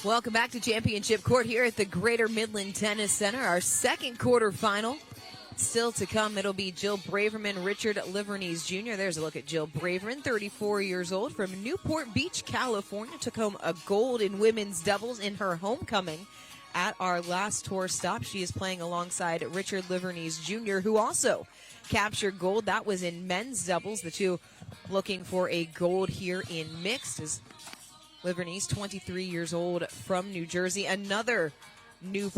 Welcome back to Championship Court here at the Greater Midland Tennis Center. Our second quarterfinal still to come. It'll be Jill Braverman, Richard Livornese Jr. There's a look at Jill Braverman, 34 years old, from Newport Beach, California. Took home a gold in women's doubles in her homecoming at our last tour stop. She is playing alongside Richard Livornese Jr., who also captured gold. That was in men's doubles. The two looking for a gold here in mixed. As Livornese, 23 years old, from New Jersey. Another newer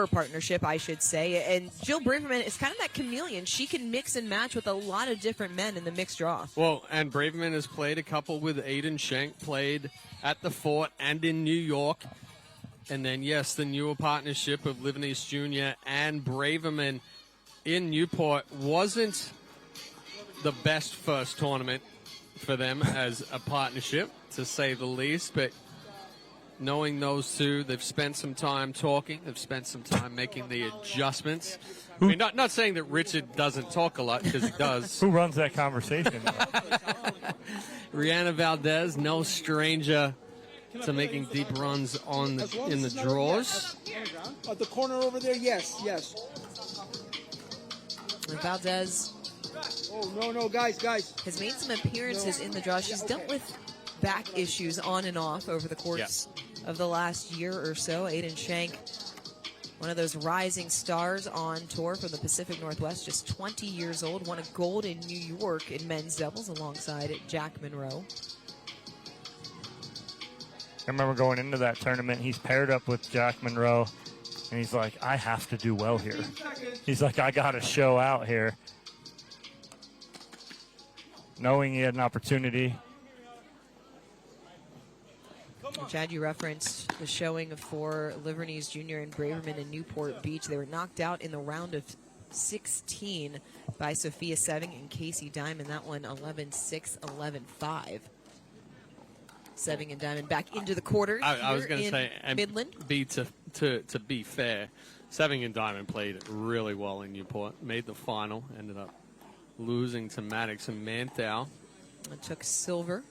partnership, I should say. And Jill Braverman is kind of that chameleon. She can mix and match with a lot of different men in the mixed draw. Well, and Braverman has played a couple with Aidan Schenk, played at the Fort and in New York. And then, yes, the newer partnership of Livornese Jr. and Braverman in Newport wasn't the best first tournament for them as a partnership, to say the least. But knowing those two, they've spent some time talking. They've spent some time making the adjustments. I mean, not saying that Richard doesn't talk a lot, because he does. Who runs that conversation? Rianna Valdes, no stranger to making deep runs in the draws. At the corner over there, yes. Valdes. Oh, no, guys. Has made some appearances in the draw. She's dealt with back issues on and off over the course of the last year or so. Aidan Schenk, one of those rising stars on tour from the Pacific Northwest, just 20 years old, won a gold in New York in men's doubles alongside Jack Monroe. I remember going into that tournament, he's paired up with Jack Monroe, and he's like, I have to do well here. He's like, I got to show out here. Knowing he had an opportunity. Chad, you referenced the showing for Livornese Jr. and Braverman in Newport Beach. They were knocked out in the round of 16 by Sophia Seving and Casey Diamond. That one 11-6, 11-5. Seving and Diamond back into the quarters. I was going to say, and Midland. To be fair, Seving and Diamond played really well in Newport. Made the final. Ended up losing to Maddox and Manthau. It took silver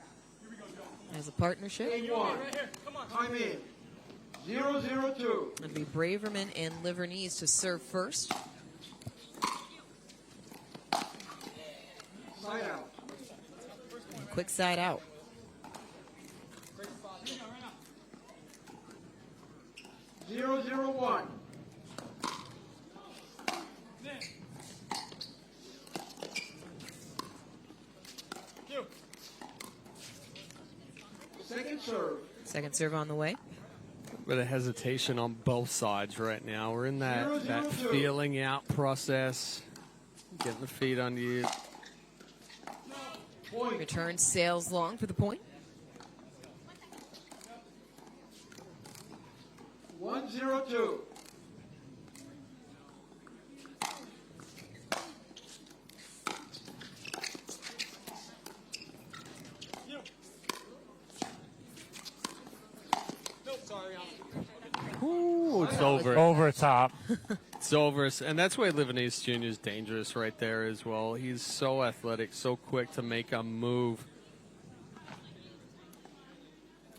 as a partnership. Time in. 0-0-2. It'll be Braverman and Livornese to serve first. Side out. And quick side out. Zero, 0-1. Second serve. Second serve on the way. Bit of hesitation on both sides right now. We're in that feeling out process. Getting the feet under you. Return sails long for the point. 1-0-2. Ooh, it's over. Over top. It's over. And that's why Livornese Jr. is dangerous right there as well. He's so athletic, so quick to make a move.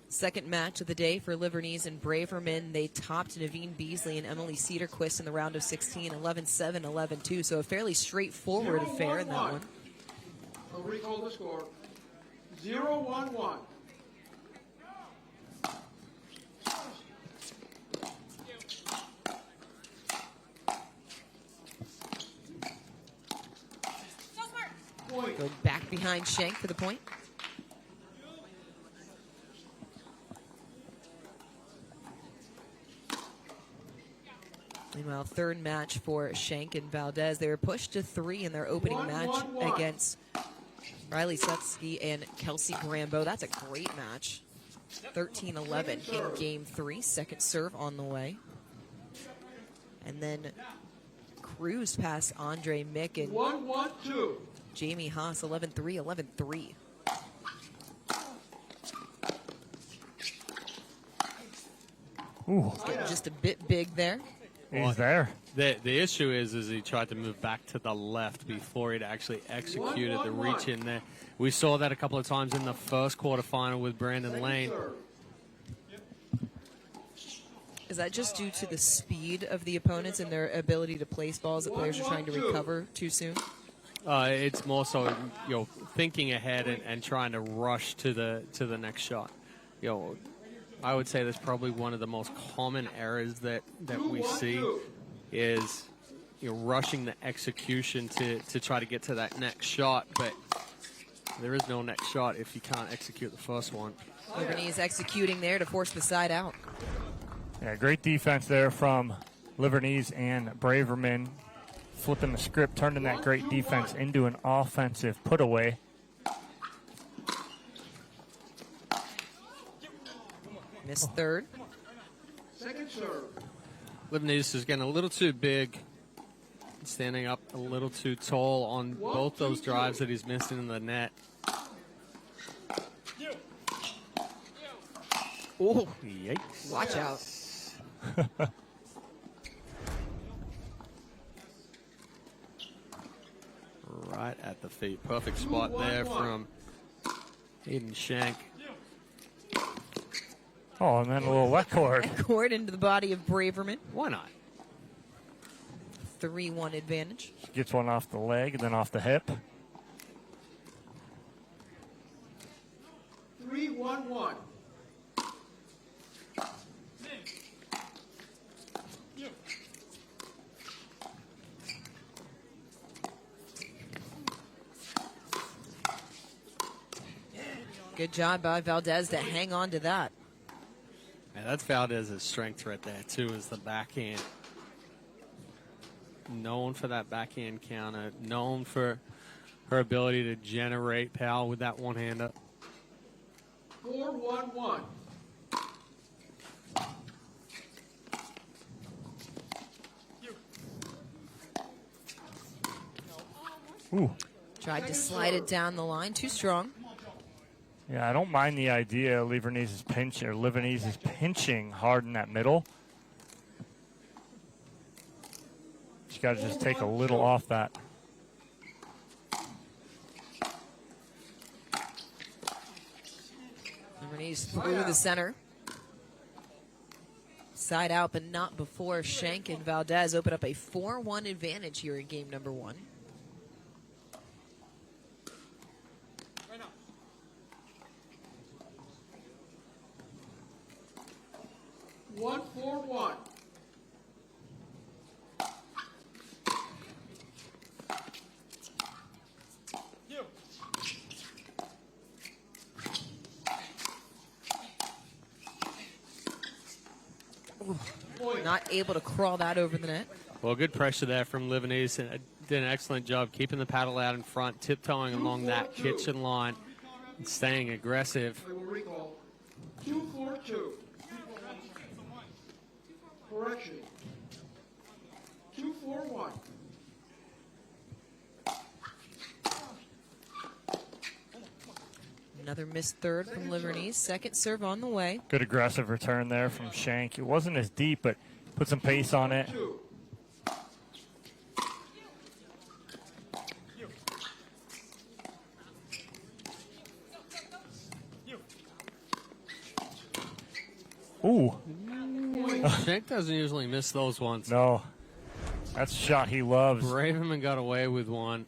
Second match of the day for Livornese and Braverman. They topped Naveen Beasley and Emily Cedarquist in the round of 16, 11-7, 11-2. So a fairly straightforward affair in that one. I'll recall the score. 0-1-1. Going back behind Schenk for the point. Meanwhile, third match for Schenk and Valdes. They were pushed to 3 in their opening match against Riley Sutsky and Kelsey Grambo. That's a great match. 13-11 in game 3. Second serve on the way. And then cruised past Andre Mick and 1-1-2. Jamie Haas, 11-3, 11-3. Ooh. Getting just a bit big there. He's there. The issue is he tried to move back to the left before he'd actually executed the reach in there. We saw that a couple of times in the first quarterfinal with Brandon Lane. Is that just due to the speed of the opponents and their ability to place balls that players are trying to recover too soon? It's more so, thinking ahead and trying to rush to the next shot. I would say that's probably one of the most common errors that we see is rushing the execution to try to get to that next shot, but there is no next shot if you can't execute the first one. Livornese executing there to force the side out. Yeah, great defense there from Livornese and Braverman, flipping the script, turning that great defense into an offensive put away. Missed third. Second serve. Livornese is getting a little too big, standing up a little too tall on both those drives that he's missing in the net. Oh, yikes. watch out. Right at the feet. Perfect spot there from Aidan Schenk. Oh, and then a little wet cord. Cord into the body of Braverman. Why not? 3-1 advantage. Gets one off the leg and then off the hip. 3-1-1. Good job by Valdes to hang on to that. And that's Valdez's strength right there, too, is the backhand. Known for that backhand counter, known for her ability to generate power with that one-hander. 4-1-1. Ooh. Tried to slide it down the line. Too strong. Yeah, I don't mind the idea Livornese is pinching hard in that middle. You got to just take a little off that. Livornese through the center. Side out, but not before Schenk and Valdes open up a 4-1 advantage here in game number 1. One, 4-1. Not able to crawl that over the net. Well, good pressure there from Livornese. And did an excellent job keeping the paddle out in front, tiptoeing along that kitchen line, and staying aggressive. I will recall. 2-4-2. Correction. 2-4-1. Another missed third from Livornese. Second serve on the way. Good aggressive return there from Schenk. It wasn't as deep, but put some pace on it. Ooh. Schenk doesn't usually miss those ones. No. That's a shot he loves. Braverman got away with one.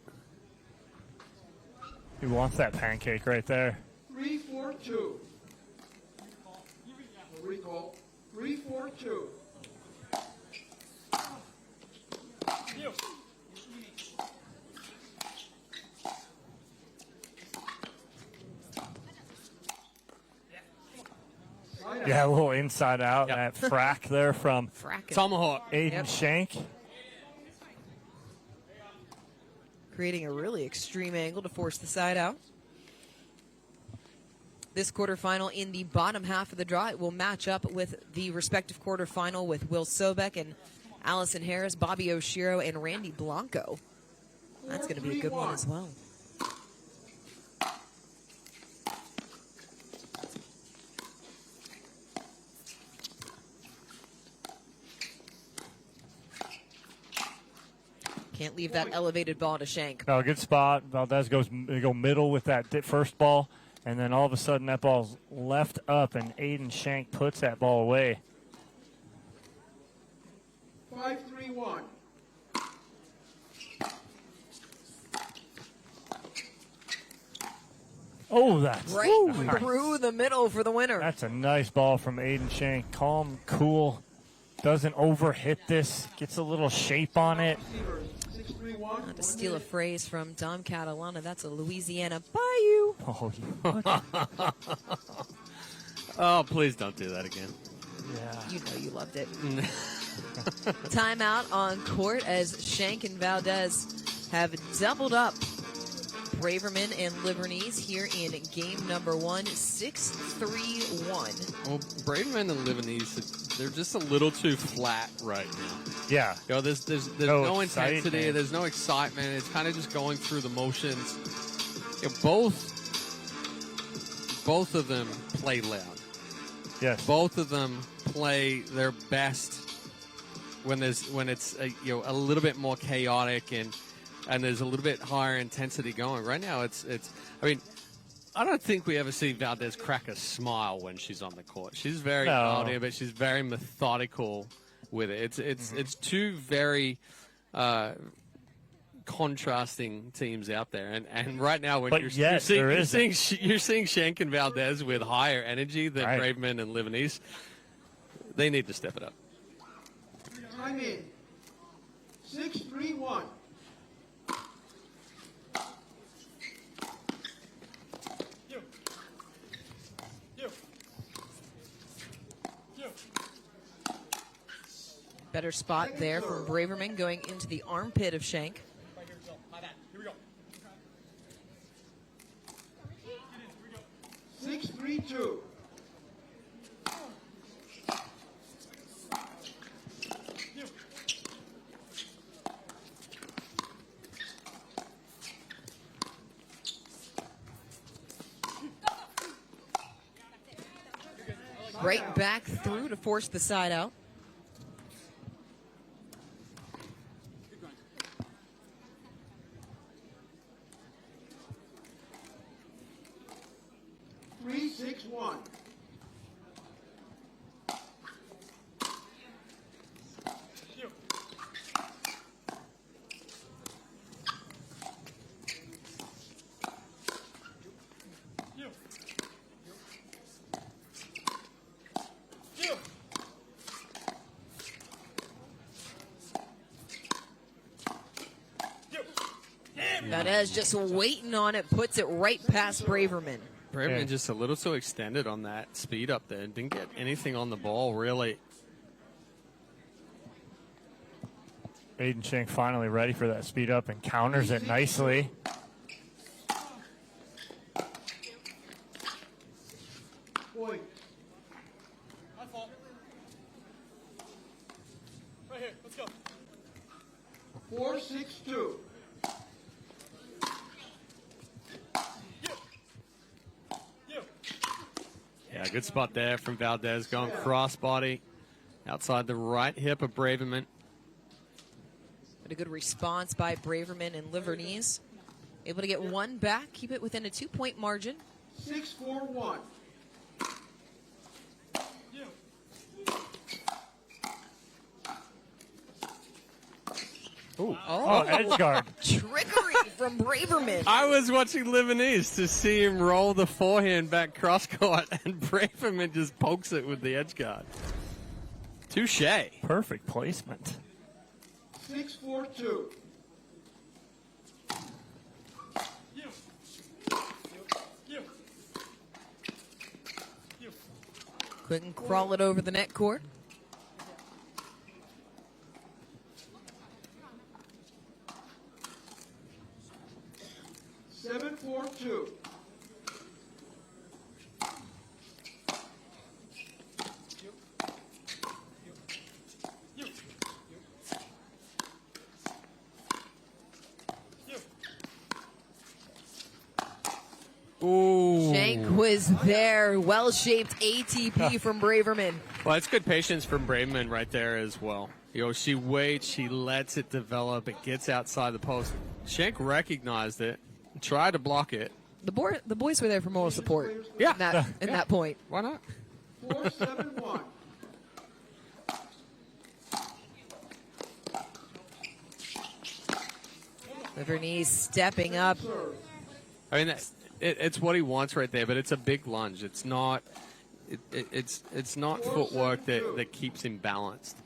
He wants that pancake right there. 3-4-2. Recall. 3-4-2. Yeah, a little inside out. Yep. That frack there from Tomahawk. Aidan Schenk. Creating a really extreme angle to force the side out. This quarterfinal in the bottom half of the draw, it will match up with the respective quarterfinal with Will Sobek and Allison Harris, Bobby Oshiro, and Randy Blanco. That's going to be a good one as well. Can't leave that elevated ball to Schenk. No, good spot. Valdes they go middle with that first ball, and then all of a sudden that ball's left up, and Aidan Schenk puts that ball away. 5-3-1. Oh, that's Right through the middle for the winner. That's a nice ball from Aidan Schenk. Calm, cool, doesn't overhit this, gets a little shape on it. 6-3-1. Not to steal a phrase from Dom Catalana, that's a Louisiana bayou. Oh, Oh, please don't do that again. yeah. You know you loved it. Timeout on court as Schenk and Valdes have doubled up Braverman and Livornese here in game number 1, 6-3-1. Well, Braverman and Livornese, they're just a little too flat right now. Yeah. You know, there's no intensity, there's no excitement. It's kind of just going through the motions. You know, both of them play loud. Yes. Both of them play their best when it's a little bit more chaotic and there's a little bit higher intensity going. Right now, it's. I mean, I don't think we ever see Valdes crack a smile when she's on the court. She's very naughty, but she's very methodical with it. It's two very contrasting teams out there, and right now when you're seeing Schenk and Valdes with higher energy than Braverman and Livornese, they need to step it up. Time in. 6-3-1. Better spot there from Braverman going into the armpit of Schenk. 6-3-2. Right back through to force the side out. Valdes just waiting on it, puts it right past Braverman. Braverman just a little too extended on that speed up there. Didn't get anything on the ball, really. Aidan Schenk finally ready for that speed up and counters it nicely. Boy. Right here, let's go. 4-6-2. Yeah, good spot there from Valdes going crossbody outside the right hip of Braverman. But a good response by Braverman and Livornese. Able to get one back, keep it within a 2-point margin. 6-4-1. Edge guard. Trickery from Braverman. I was watching Livornese to see him roll the forehand back cross court, and Braverman just pokes it with the edge guard. Touche. Perfect placement. 6-4-2. Couldn't crawl it over the net court. 7-4-2. Ooh. Schenk was there. Well-shaped ATP from Braverman. Well, it's good patience from Braverman right there as well. You know, she waits, she lets it develop, it gets outside the post. Schenk recognized it, tried to block it. The boys were there for moral support. Yeah. In that point. Why not? 4-7-1. Livornese stepping up. I mean, it's what he wants right there, but it's a big lunge. It's not. It's not footwork that keeps him balanced.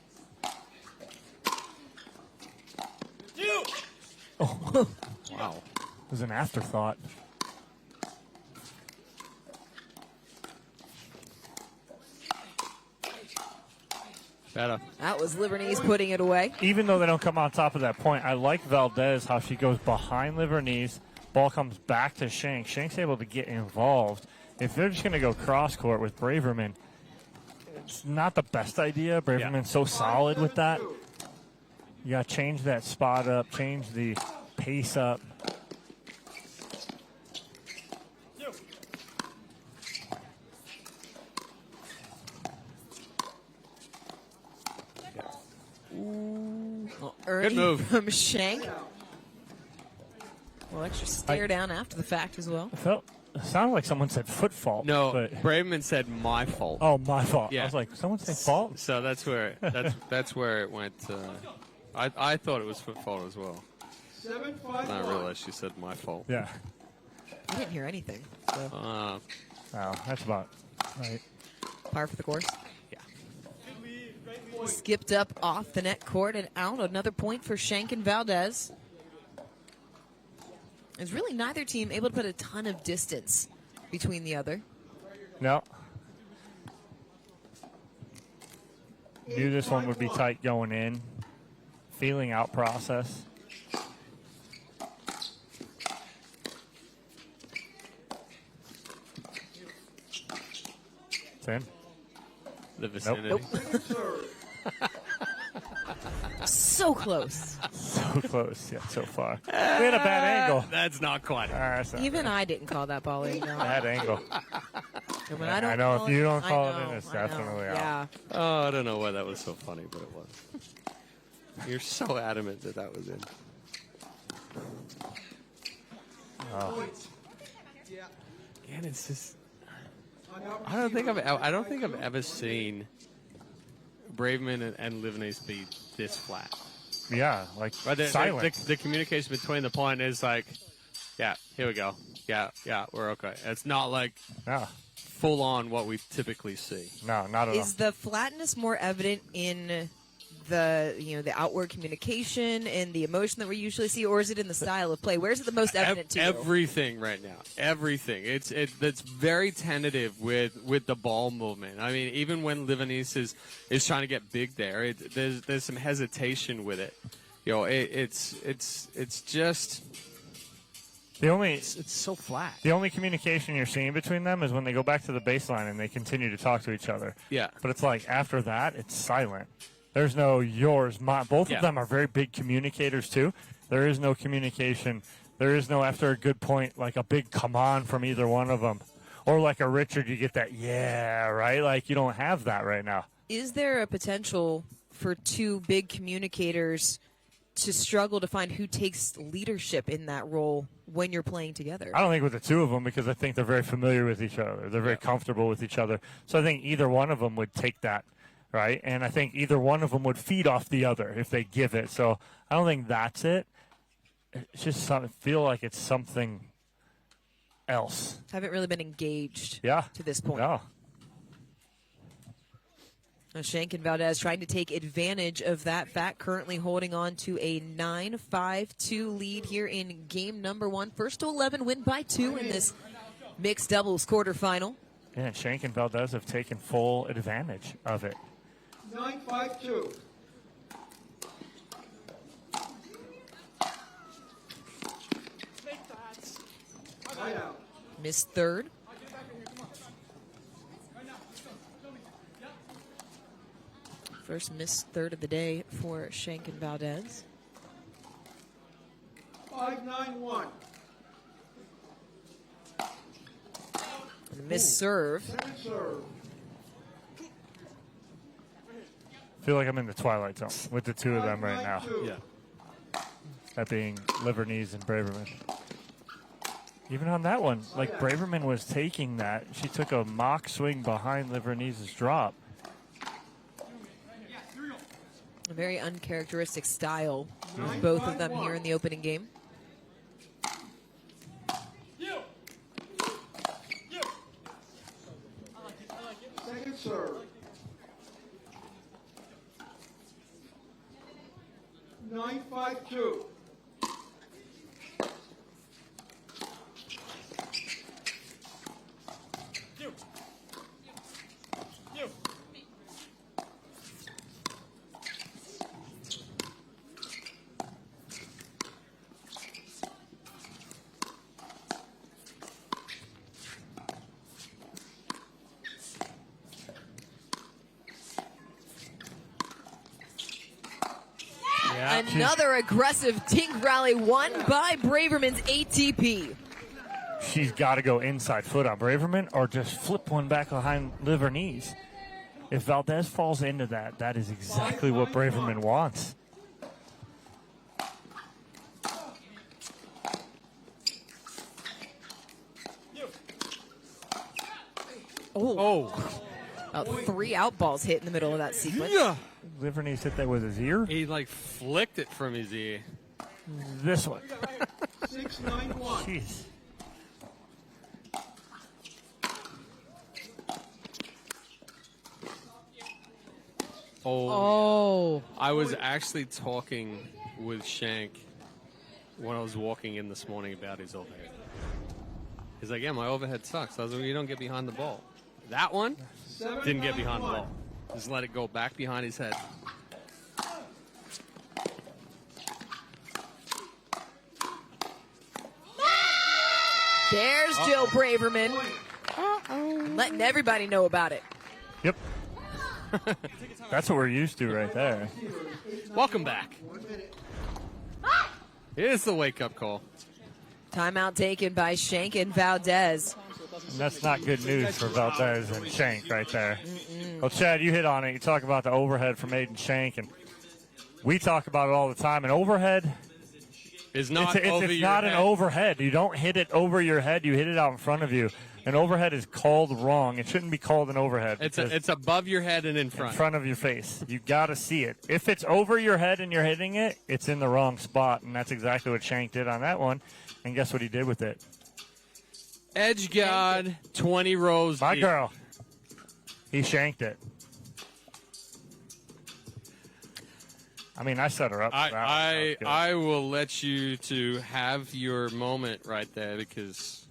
Oh, Wow. it was an afterthought. Better. That was Livornese putting it away. Even though they don't come on top of that point, I like Valdes, how she goes behind Livornese. Ball comes back to Schenk. Schenk's able to get involved. If they're just going to go cross court with Braverman, it's not the best idea. Braverman's so solid with that. You got to change that spot up, change the pace up. Early Good move. from Schenk. Well, extra stare down after the fact as well. It sounded like someone said foot fault. No, but Braverman said my fault. oh, my fault. Yeah. I was like, someone say fault? So that's where it went. I thought it was foot fault as well. 7-5. And I realized she said my fault. Yeah. I didn't hear anything. So Oh, that's about right. par for the course. Yeah. Skipped up off the net court and out. Another point for Schenk and Valdes. There's really neither team able to put a ton of distance between the other. No. Knew this one would be tight going in. Feeling out process. It's in. The vicinity. Nope. So close. So close, yet so far. We had a bad angle. That's not quite. That's not Even I didn't call that ball in. No. bad angle. And when I don't I know, call if you it, don't I call it know, in, it's I know. definitely out. Yeah. Oh, I don't know why that was so funny, but it was. You're so adamant that was in. Again, it's just. I don't think I've ever seen Braverman and Livornese be this flat. Yeah, like But silent. the communication between the point is like, yeah, here we go. Yeah, we're okay. It's not like No, full on what we typically see. no, not at all. Is the flatness more evident in the outward communication and the emotion that we usually see, or is it in the style of play? Where's it the most evident to you? Everything right now. Everything. It's very tentative with the ball movement. I mean, even when Livornese is trying to get big there, there's some hesitation with it. You know, it's just it's so flat. The only communication you're seeing between them is when they go back to the baseline and they continue to talk to each other. Yeah. But it's like after that, it's silent. There's no yours, mine. Both Yeah. of them are very big communicators too. There is no communication. There is no after a good point like a big come on from either one of them, or like a Richard, you get that yeah right. Like you don't have that right now. Is there a potential for two big communicators to struggle to find who takes leadership in that role when you're playing together? I don't think with the two of them because I think they're very familiar with each other. They're very comfortable with each other. So I think either one of them would take that. Right, and I think either one of them would feed off the other if they give it. So I don't think that's it. It's just feel like it's something else. Haven't really been engaged to this point. No. Now Schenk and Valdes trying to take advantage of that fact, currently holding on to a 9-5-2 lead here in game number 1. First to 11, win by 2 in this mixed doubles quarterfinal. Yeah, and Schenk and Valdes have taken full advantage of it. 9-5-2. Missed third. First missed third of the day for Schenk and Valdes. 5-9-1. And a missed serve. Second serve. I feel like I'm in the twilight zone with the two of them right now. 5-9-2. Yeah. That being Livornese and Braverman. Even on that one, like Braverman was taking that. She took a mock swing behind Livornese's drop. A very uncharacteristic style of both of them here in the opening game. Second serve. 9-5-2. Another aggressive tink rally won by Braverman's ATP. She's got to go inside foot on Braverman or just flip one back behind Livornese. If Valdes falls into that, that is exactly what Braverman wants. Oh. About 3 out balls hit in the middle of that sequence. Yeah. Livornese hit that with his ear. He like flicked it from his ear. This one. 6-9-1. Jeez. Oh. I was actually talking with Schenk when I was walking in this morning about his overhead. He's like, yeah, my overhead sucks. I was like, you don't get behind the ball. That one didn't get behind the ball. Just let it go back behind his head. There's Jill Braverman. Letting everybody know about it. Yep. That's what we're used to right there. Welcome back. Here's the wake-up call. Timeout taken by Schenk and Valdes. And that's not good news for Valdes and Schenk right there. Well, Chad, you hit on it. You talk about the overhead from Aidan Schenk, and we talk about it all the time. An overhead Is not it's over your not head. an overhead. You don't hit it over your head. You hit it out in front of you. An overhead is called wrong. It shouldn't be called an overhead. It's above your head and in front. In front of your face. You got to see it. If it's over your head and you're hitting it, it's in the wrong spot, and that's exactly what Schenk did on that one. And guess what he did with it? Edge guard, 20 rows My deep. girl. He shanked it. I mean, I set her up. for that one. That was good. I will let you to have your moment right there because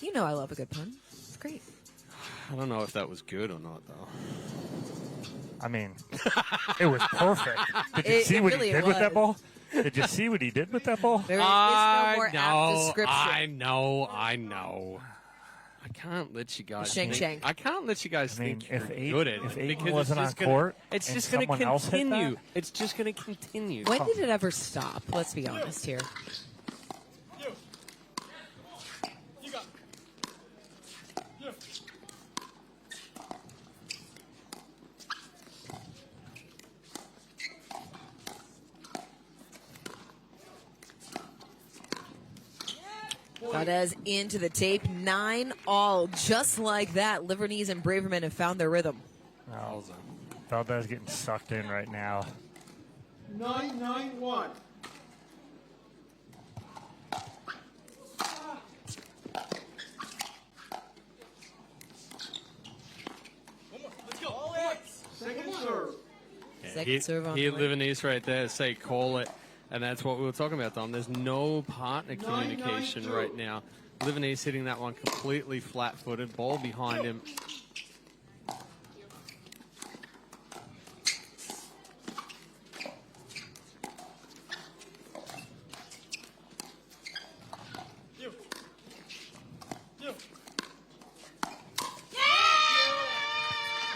You know I love a good pun. It's great. I don't know if that was good or not, though. I mean, it was perfect. Did you see it what really he did with that was. ball? Did you see what he did with that ball? There is no more apt description. I know. I can't let you guys Schenk, think. Schenk. I can't let you guys I mean, think you're if Aidan- good at if it Aidan because wasn't it's just on gonna, court it's and just going to someone else hit continue. that? It's just going to continue. When did it ever stop? Let's be honest here. Valdes into the tape, 9-all, just like that. Livornese and Braverman have found their rhythm. Oh, Valdes getting sucked in right now. 9-9-1. Second serve. Second serve on He the way. Livornese right there say call it, and that's what we were talking about, Tom. There's no partner communication 9-9-2. right now. Livornese hitting that one completely flat-footed, ball behind him.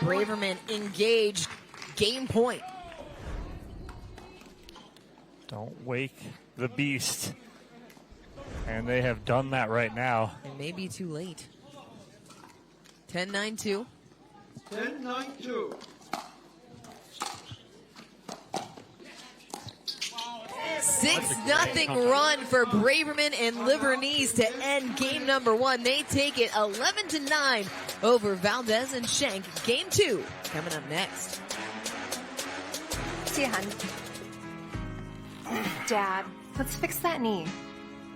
Braverman engaged. Game point. Don't wake the beast. And they have done that right now. It may be too late. 10-9-2. 10-9-2. Six nothing run for Braverman and Livornese to end game number one. They take it 11-9 over Valdes and Schenk. Game two coming up next. See you, hun. Dad, let's fix that knee.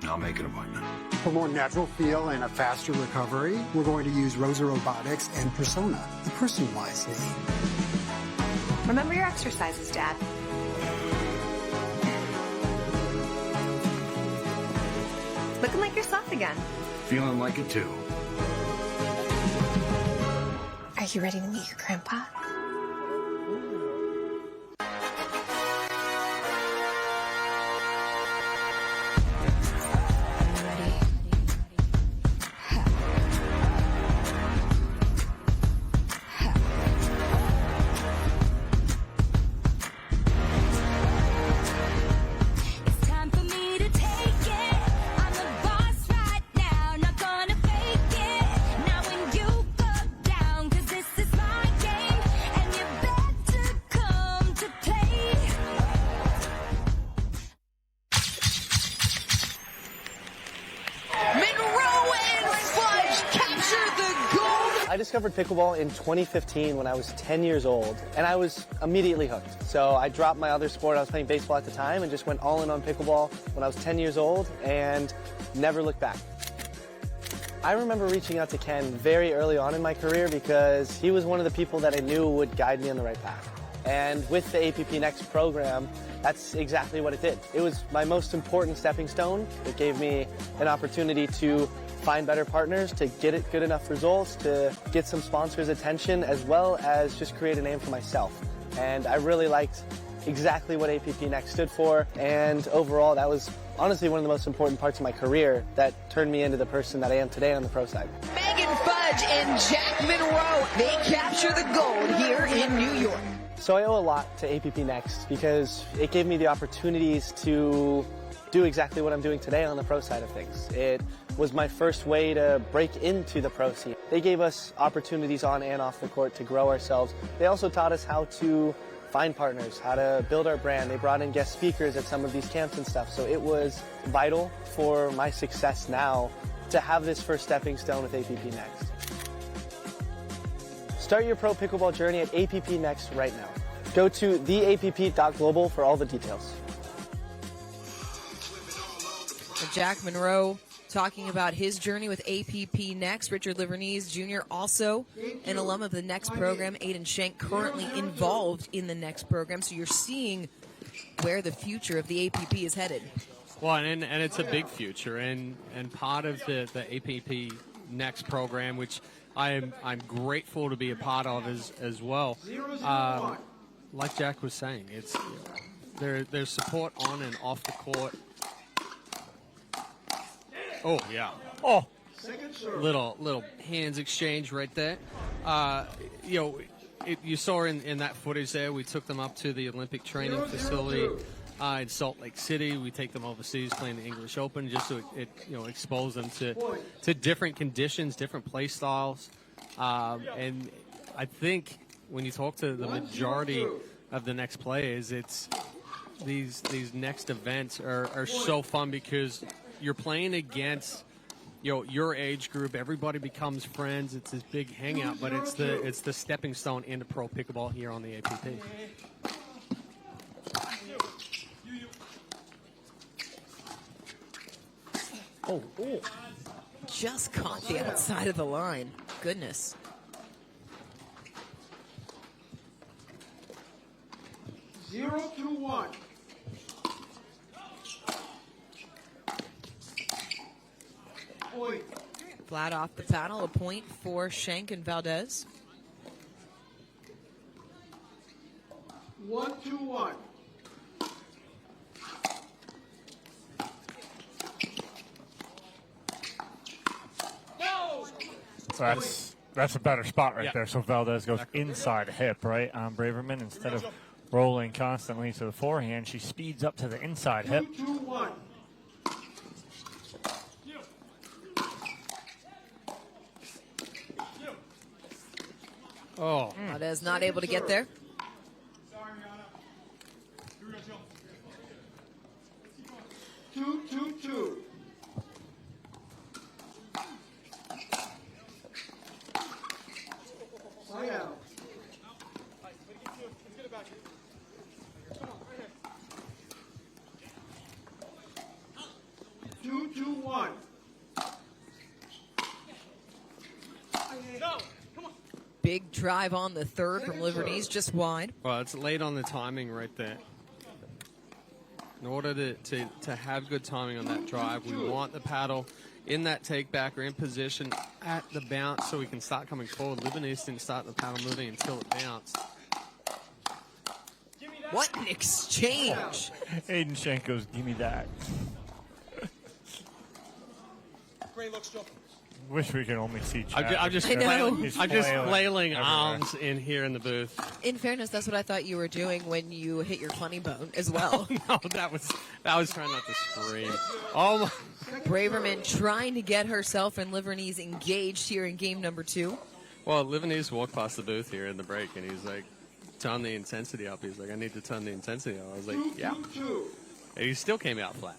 I'll make an appointment. For more natural feel and a faster recovery, we're going to use Rosa Robotics and Persona, the personalized knee. Remember your exercises, Dad. Looking like yourself again. Feeling like it too. Are you ready to meet your grandpa? I discovered pickleball in 2015 when I was 10 years old, and I was immediately hooked. So I dropped my other sport. I was playing baseball at the time and just went all in on pickleball when I was 10 years old and never looked back. I remember reaching out to Ken very early on in my career because he was one of the people that I knew would guide me on the right path. And with the APP Next program, that's exactly what it did. It was my most important stepping stone. It gave me an opportunity to find better partners, to get it good enough results, to get some sponsors' attention, as well as just create a name for myself. And I really liked exactly what APP Next stood for, and overall that was honestly one of the most important parts of my career that turned me into the person that I am today on the pro side. Megan Fudge and Jack Monroe, they capture the gold here in New York. So I owe a lot to APP Next because it gave me the opportunities to do exactly what I'm doing today on the pro side of things. It was my first way to break into the pro scene. They gave us opportunities on and off the court to grow ourselves. They also taught us how to find partners, how to build our brand. They brought in guest speakers at some of these camps and stuff. So it was vital for my success now to have this first stepping stone with APP Next. Start your pro pickleball journey at APP Next right now. Go to theapp.global for all the details. Jack Monroe talking about his journey with APP Next. Richard Livornese Jr., also an alum of the Next program. Aidan Schenk, currently involved in the Next program. So you're seeing where the future of the APP is headed. Well, and it's a big future, and part of the APP Next program, which I'm grateful to be a part of as well. Like Jack was saying, it's there's support on and off the court. Oh yeah. Oh, little hands exchange right there. You saw in that footage there. We took them up to the Olympic training facility in Salt Lake City. We take them overseas playing the English Open just so it expose them to different conditions, different play styles. And I think when you talk to the majority of the Next players, it's these Next events are so fun because you're playing against your age group. Everybody becomes friends. It's this big hangout, but it's the stepping stone into pro pickleball here on the APP. Oh, just caught the outside of the line. Goodness. Zero to 1. Point. Flat off the paddle, a point for Schenk and Valdes. 1-1. So that's a better spot right there. So Valdes goes inside hip, right, on Braverman. Instead of rolling constantly to the forehand, she speeds up to the inside hip. 2-1. Oh. Valdes not able to get there. Sorry, Rianna. 2-2-2. Play out. 2-2. drive on the third from Livornese, just wide. Well, it's late on the timing right there. In order to have good timing on that drive, we want the paddle in that take back or in position at the bounce so we can start coming forward. Livornese didn't start the paddle moving until it bounced. What an exchange. Aidan Schenk goes, give me that. Wish we could only see Chad. I'm just flailing arms in here in the booth. In fairness, that's what I thought you were doing when you hit your funny bone as well. No, that was trying not to scream. Oh my. Braverman trying to get herself and Livornese engaged here in game number 2. Well, Livornese walked past the booth here in the break, and he's like, turn the intensity up. He's like, I need to turn the intensity up. I was like, yeah. And he still came out flat.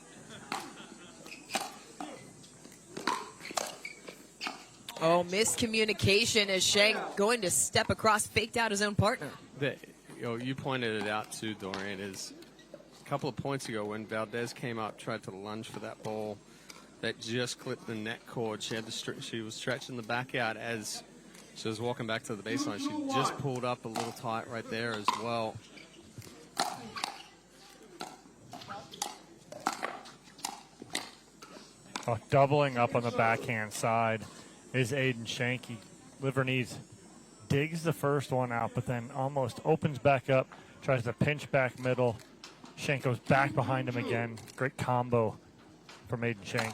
Oh, miscommunication as Schenk going to step across, faked out his own partner. You pointed it out too, Dorian, is a couple of points ago when Valdes came up, tried to lunge for that ball that just clipped the net cord. She was stretching the back out as she was walking back to the baseline. She just pulled up a little tight right there as well. Oh, doubling up on the backhand side is Aidan Schenk. Livornese digs the first one out, but then almost opens back up, tries to pinch back middle. Schenk goes back behind him again. Great combo from Aidan Schenk.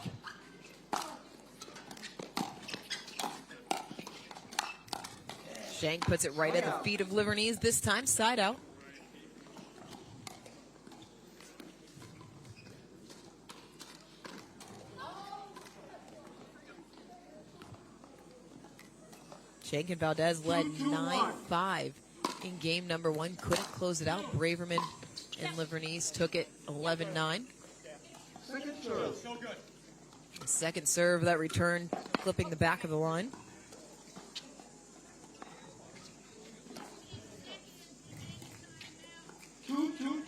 Schenk puts it right at the feet of Livornese, this time side out. Schenk and Valdes led 9-5 in game number 1. Couldn't close it out. Braverman and Livornese took it 11-9. Second serve. Second serve, that return clipping the back of the line.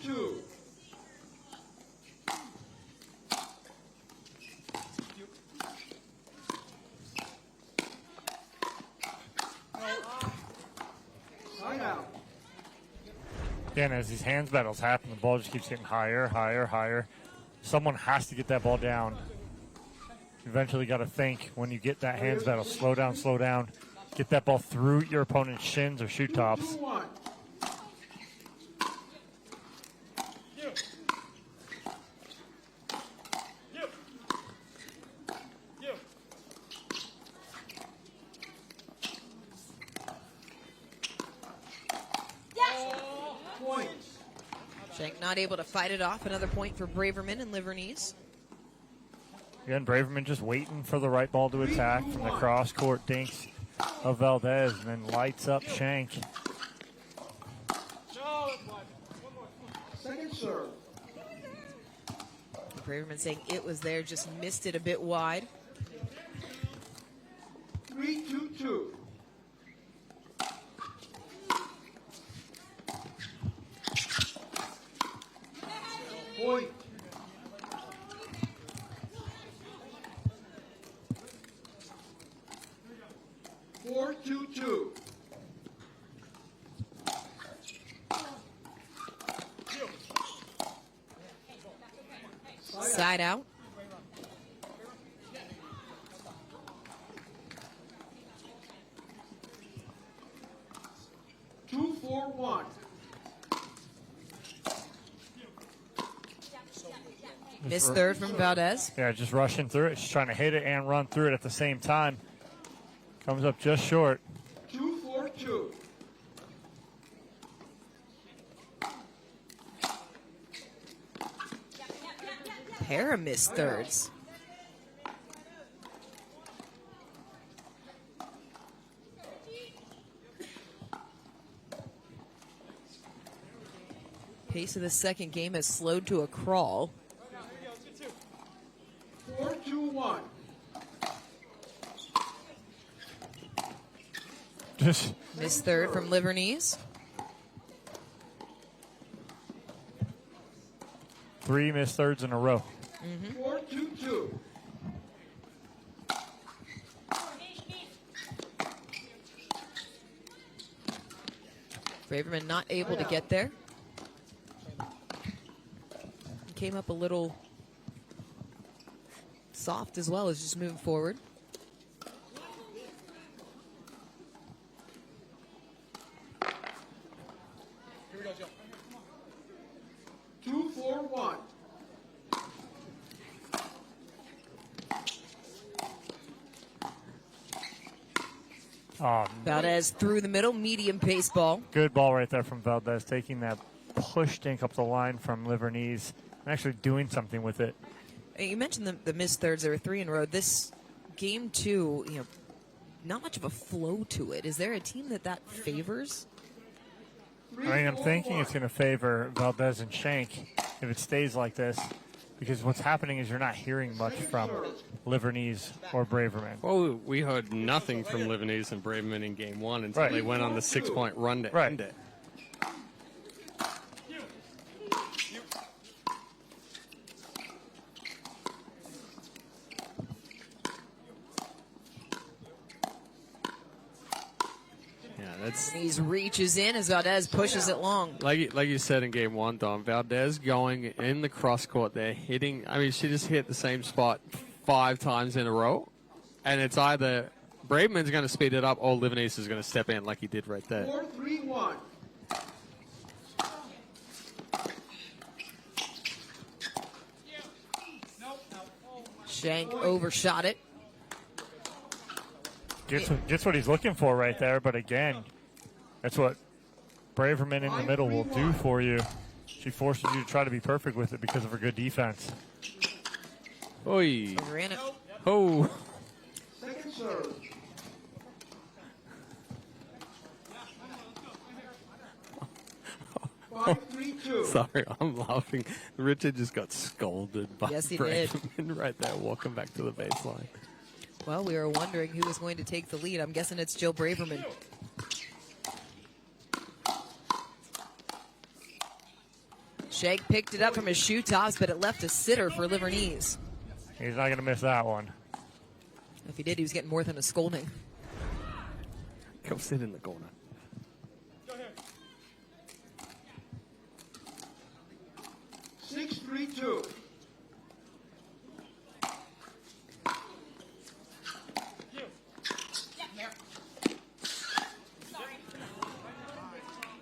Two. Again, as these hands battles happen, the ball just keeps getting higher, higher, higher. Someone has to get that ball down. You eventually got to think when you get that hands battle, slow down. Get that ball through your opponent's shins or shoe tops. 2-1. Schenk not able to fight it off. Another point for Braverman and Livornese. Again, Braverman just waiting for the right ball to attack from the cross-court dinks of Valdes, and then lights up Schenk. Second serve. Braverman saying it was there, just missed it a bit wide. 3-2. Point. Four, 2-2. Side out. Two, 4-1. Missed third from Valdes. Yeah, just rushing through it. She's trying to hit it and run through it at the same time. Comes up just short. 2-4-2. Pair of missed thirds. Pace of the second game has slowed to a crawl. 4-2-1. Just Missed third from Livornese. 3 missed thirds in a row. 4-2-2. Braverman not able to get there. Came up a little soft as well as just moving forward. Here we go, Jill. 2-4-1. Valdes through the middle, medium pace ball. Good ball right there from Valdes, taking that push dink up the line from Livornese and actually doing something with it. You mentioned the missed thirds. There were 3 in a row. This game 2, not much of a flow to it. Is there a team that favors? I mean, I'm thinking it's going to favor Valdes and Schenk if it stays like this, because what's happening is you're not hearing much from Livornese or Braverman. Well, we heard nothing from Livornese and Braverman in game 1 until they went on the 6-point run to end it. He reaches in as Valdes pushes it long. Like you said in game 1, Don, Valdes going in the cross court there, hitting. I mean, she just hit the same spot 5 times in a row, and it's either Braverman's going to speed it up or Livornese is going to step in like he did right there. 4-3-1. Schenk overshot it. Gets what he's looking for right there, but again, that's what Braverman in the middle will do for you. She forces you to try to be perfect with it because of her good defense. Oi. Ran it. Oh. Second serve. Sorry, I'm laughing. Richard just got scolded by Yes, he Braverman right there, walking back to the baseline. Well, we were wondering who was going to take the lead. I'm guessing it's Jill Braverman. Schenk picked it up from his shoe tops, but it left a sitter for Livornese. He's not going to miss that one. If he did, he was getting more than a scolding. Go sit in the corner. 6-3-2.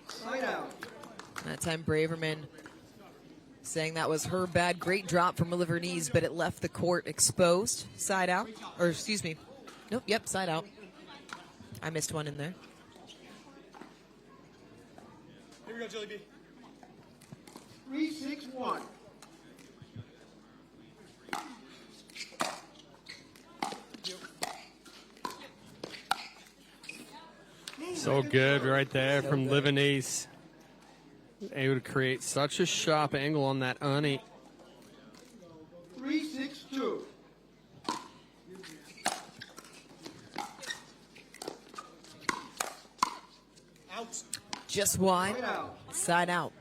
Side out. That time Braverman saying that was her bad. Great drop from Livornese, but it left the court exposed. Side out. Or excuse me. Nope, yep, side out. I missed one in there. Here we go, Jilly B. 3-6-1. So good right there from Livornese. Able to create such a sharp angle on that Ernie. 3-6-2. Out. Just wide. Side out.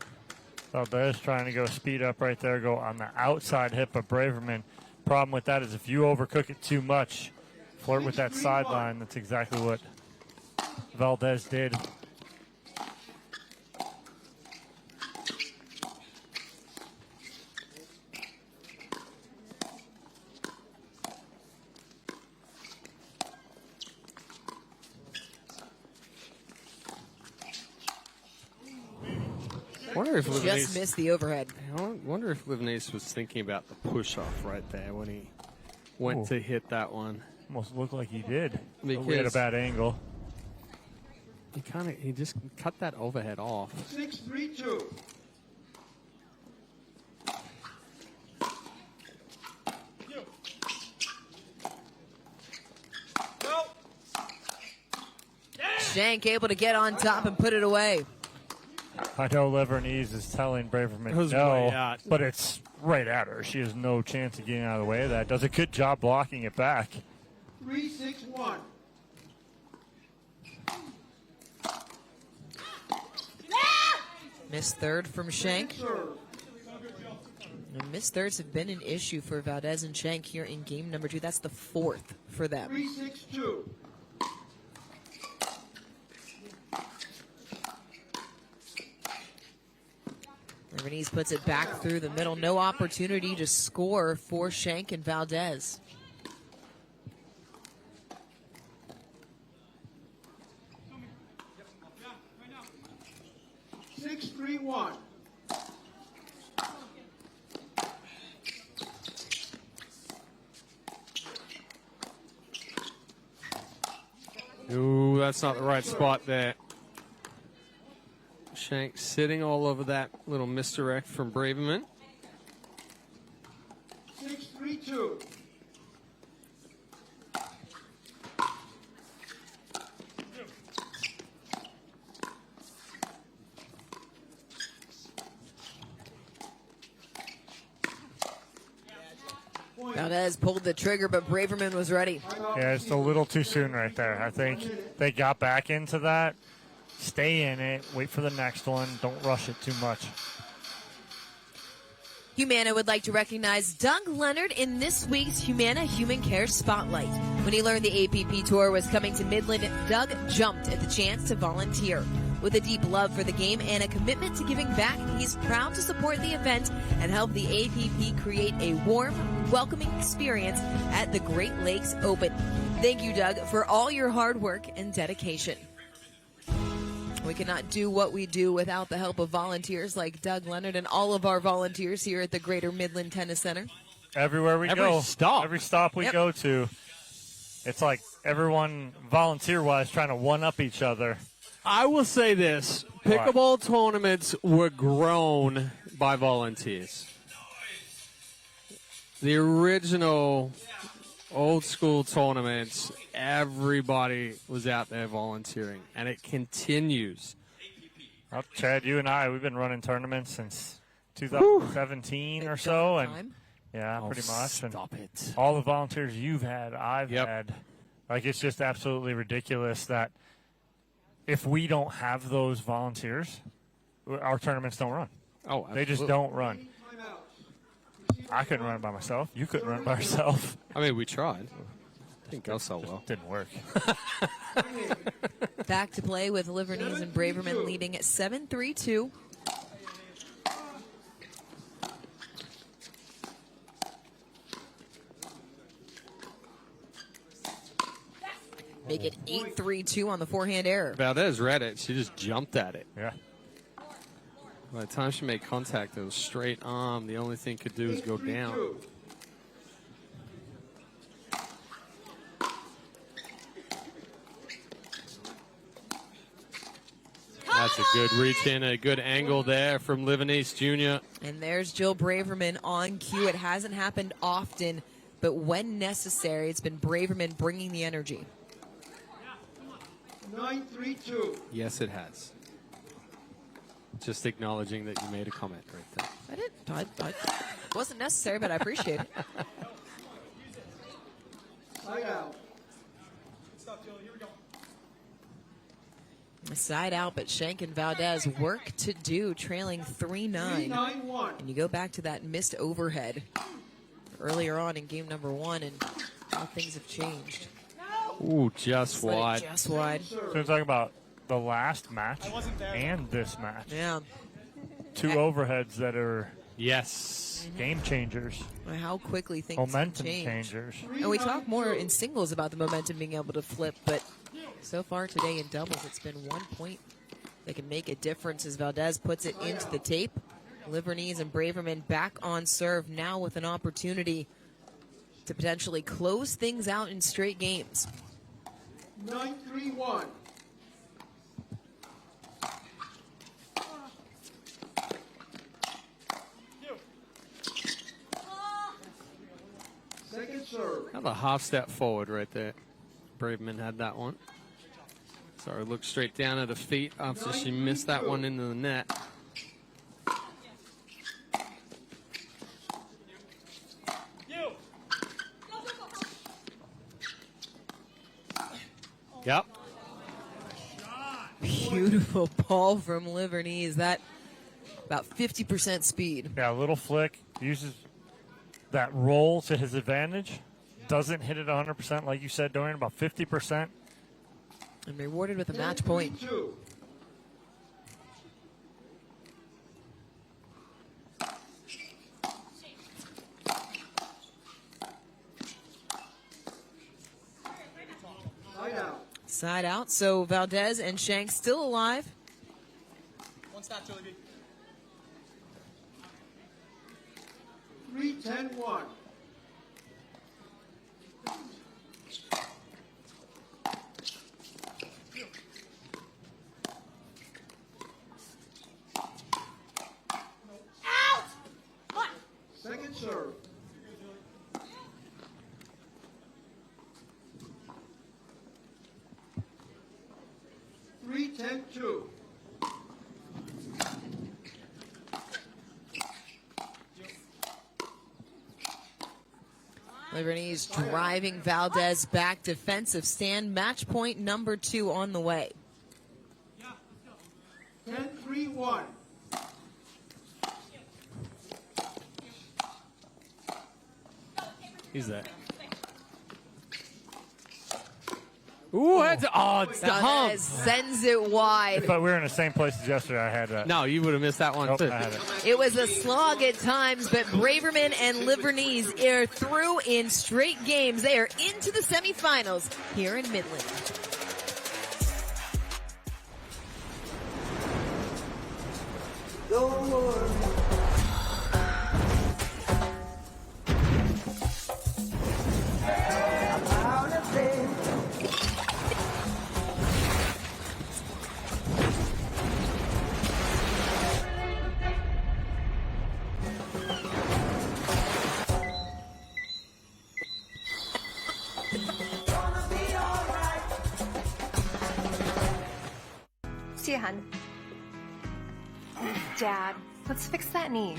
Valdes trying to go speed up right there, go on the outside hip of Braverman. Problem with that is if you overcook it too much, flirt with that sideline, that's exactly what Valdes did. Just missed the overhead. I wonder if Livornese was thinking about the push-off right there when he went to hit that one. Almost looked like he did. Because we had a bad angle. He just cut that overhead off. 6-3-2. Schenk able to get on top and put it away. I know Livornese is telling Braverman no, but it's right at her. She has no chance of getting out of the way of that. Does a good job blocking it back. 3-6-1. Missed third from Schenk. And missed thirds have been an issue for Valdes and Schenk here in game number 2. That's the 4th for them. 3-6-2. Livornese puts it back through the middle. No opportunity to score for Schenk and Valdes. Six, 3-1. Ooh, that's not the right spot there. Schenk sitting all over that little misdirect from Braverman. 6, 3-2. Valdes pulled the trigger, but Braverman was ready. Yeah, it's a little too soon right there. I think they got back into that. Stay in it. Wait for the next one. Don't rush it too much. Humana would like to recognize Doug Leonard in this week's Humana Human Care Spotlight. When he learned the APP Tour was coming to Midland, Doug jumped at the chance to volunteer. With a deep love for the game and a commitment to giving back, he's proud to support the event and help the APP create a warm, welcoming experience at the Great Lakes Open. Thank you, Doug, for all your hard work and dedication. We cannot do what we do without the help of volunteers like Doug Leonard and all of our volunteers here at the Greater Midland Tennis Center. Everywhere we go. Every stop we go to, it's like everyone volunteer-wise trying to one-up each other. I will say this. Pickleball tournaments were grown by volunteers. The original old school tournaments, everybody was out there volunteering, and it continues. Well, Chad, you and I, we've been running tournaments since 2017 or so. And yeah, pretty much. And stop it. all the volunteers you've had, I've had. Like, it's just absolutely ridiculous that if we don't have those volunteers, our tournaments don't run. Oh, absolutely. They just don't run. I couldn't run it by myself. You couldn't run it by yourself. I mean, we tried. Didn't go so well. Didn't work. Back to play with Livornese and Braverman leading at 7-3-2. Make it 8-3-2 on the forehand error. Valdes read it. She just jumped at it. Yeah. By the time she made contact, it was straight arm. The only thing could do is go down. That's a good reach in, a good angle there from Livornese Jr. And there's Jill Braverman on cue. It hasn't happened often, but when necessary, it's been Braverman bringing the energy. 9-3-2. Yes, it has. Just acknowledging that you made a comment right there. I didn't. It wasn't necessary, but I appreciate it. Side out. Side out, but Schenk and Valdes work to do, trailing 3-9. 3-9-1. And you go back to that missed overhead earlier on in game number one, and how things have changed. Ooh, just wide. Just wide. So we're talking about the last match and this match. Yeah. Two overheads that are game changers. How quickly things Momentum change. changers. And we talk more in singles about the momentum being able to flip, but so far today in doubles, it's been 1 point that can make a difference as Valdes puts it into the tape. Livornese and Braverman back on serve now with an opportunity to potentially close things out in straight games. 9-3-1. Second serve. Another half step forward right there. Braverman had that one. Sorry, looked straight down at her feet after she missed that one into the net. Yep. Beautiful ball from Livornese. That about 50% speed. Yeah, a little flick. Uses that roll to his advantage. Doesn't hit it 100%, like you said, Dorian, about 50%. And rewarded with a match point. Side out. So Valdes and Schenk still alive. One stop, Julie B. 3-10-1. Second serve. 3-10-2. Livornese driving Valdes back, defensive stand. Match point number 2 on the way. 10-3-1. He's there. Ooh, it's the hump. Valdes sends it wide. But we were in the same place as yesterday. I had that. No, you would have missed that one, Nope, too. I had it. It was a slog at times, but Braverman and Livornese are through in straight games. They are into the semifinals here in Midland. Don't worry. See ya, hun. Dad, let's fix that knee.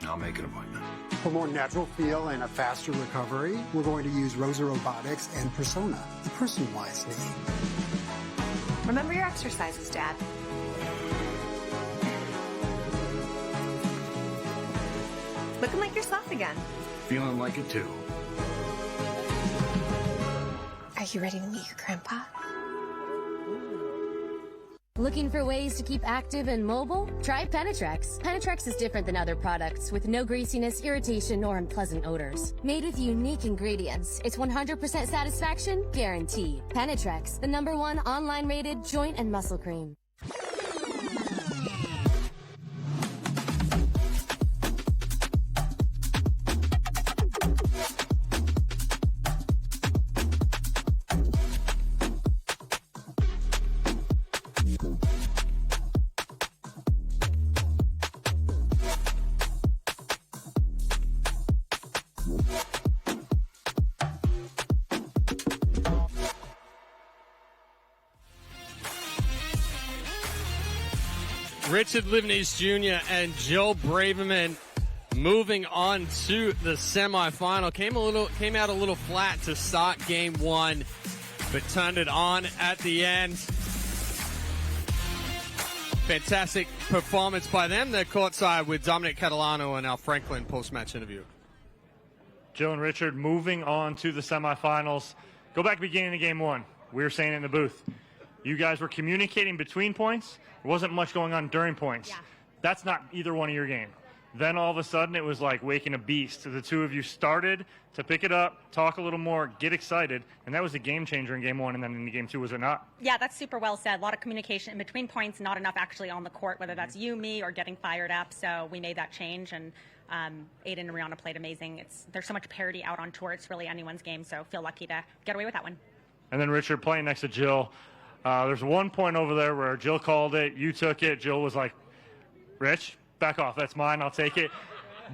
I'll make an appointment. For more natural feel and a faster recovery, we're going to use Rosa Robotics and Persona, the personalized knee. Remember your exercises, Dad. Looking like yourself again. Feeling like it too. Are you ready to meet your grandpa? Looking for ways to keep active and mobile? Try Penetrex. Penetrex is different than other products with no greasiness, irritation, or unpleasant odors. Made with unique ingredients, it's 100% satisfaction guaranteed. Penetrex, the #1 online rated joint and muscle cream. Richard Livornese Jr. and Joe Braverman moving on to the semifinal. Came out a little flat to start game 1, but turned it on at the end. Fantastic performance by them. They're courtside with Dominic Catalano and Al Franklin post-match interview. Joe and Richard moving on to the semifinals. Go back to the beginning of game 1. We were saying it in the booth. You guys were communicating between points. There wasn't much going on during points. Yeah. That's not either one of your game. Then all of a sudden it was like waking a beast. The two of you started to pick it up, talk a little more, get excited, and that was a game changer in game 1, and then in game 2, was it not? Yeah, that's super well said. A lot of communication in between points, not enough actually on the court, whether that's you, me, or getting fired up. So we made that change, and Aidan and Rianna played amazing. There's so much parity out on tour. It's really anyone's game, so feel lucky to get away with that one. And then Richard playing next to Jill. There's one point over there where Jill called it, you took it. Jill was like, Rich, back off. That's mine. I'll take it.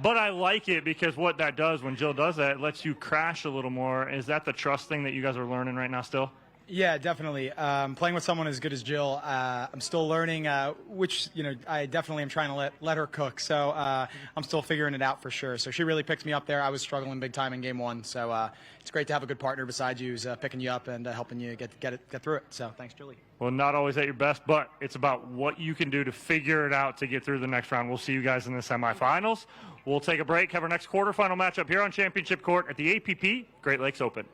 But I like it because what that does when Jill does that, it lets you crash a little more. Is that the trust thing that you guys are learning right now still? Yeah, definitely. Playing with someone as good as Jill, I'm still learning, which, I definitely am trying to let her cook. So I'm still figuring it out for sure. So she really picked me up there. I was struggling big time in game 1. So it's great to have a good partner beside you who's picking you up and helping you get through it. So thanks, Julie. Well, not always at your best, but it's about what you can do to figure it out to get through the next round. We'll see you guys in the semifinals. We'll take a break, have our next quarterfinal matchup here on Championship Court at the APP Great Lakes Open.